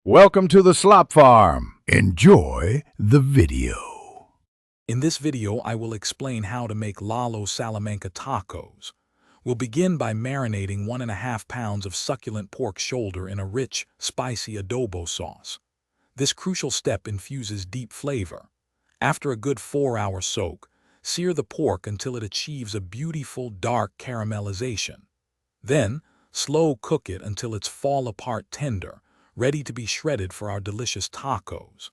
Welcome to the Slop Farm. Enjoy the video. In this video, I will explain how to make Lalo Salamanca tacos. We'll begin by marinating 1.5 pounds of succulent pork shoulder in a rich, spicy adobo sauce. This crucial step infuses deep flavor. After a good 4-hour soak, sear the pork until it achieves a beautiful dark caramelization. Then, slow cook it until it's fall-apart tender, ready to be shredded for our delicious tacos.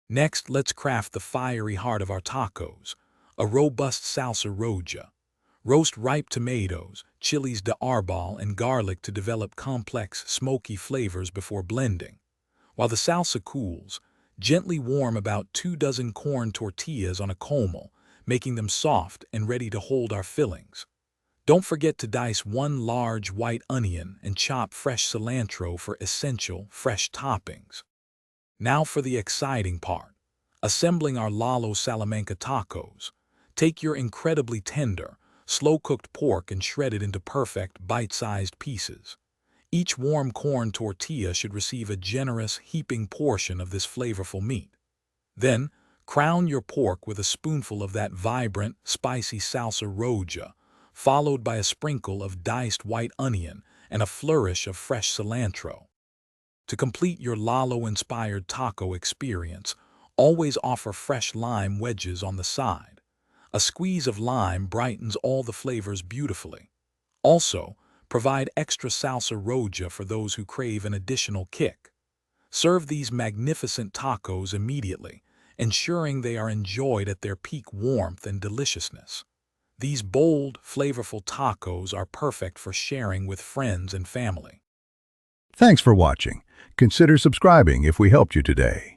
Next, let's craft the fiery heart of our tacos, a robust salsa roja. Roast ripe tomatoes, chilies de arbol, and garlic to develop complex, smoky flavors before blending. While the salsa cools, gently warm about 24 corn tortillas on a comal, making them soft and ready to hold our fillings. Don't forget to dice 1 large white onion and chop fresh cilantro for essential, fresh toppings. Now for the exciting part, assembling our Lalo Salamanca tacos. Take your incredibly tender, slow-cooked pork and shred it into perfect, bite-sized pieces. Each warm corn tortilla should receive a generous, heaping portion of this flavorful meat. Then, crown your pork with a spoonful of that vibrant, spicy salsa roja, followed by a sprinkle of diced white onion and a flourish of fresh cilantro. To complete your Lalo-inspired taco experience, always offer fresh lime wedges on the side. A squeeze of lime brightens all the flavors beautifully. Also, provide extra salsa roja for those who crave an additional kick. Serve these magnificent tacos immediately, ensuring they are enjoyed at their peak warmth and deliciousness. These bold, flavorful tacos are perfect for sharing with friends and family. Thanks for watching. Consider subscribing if we helped you today.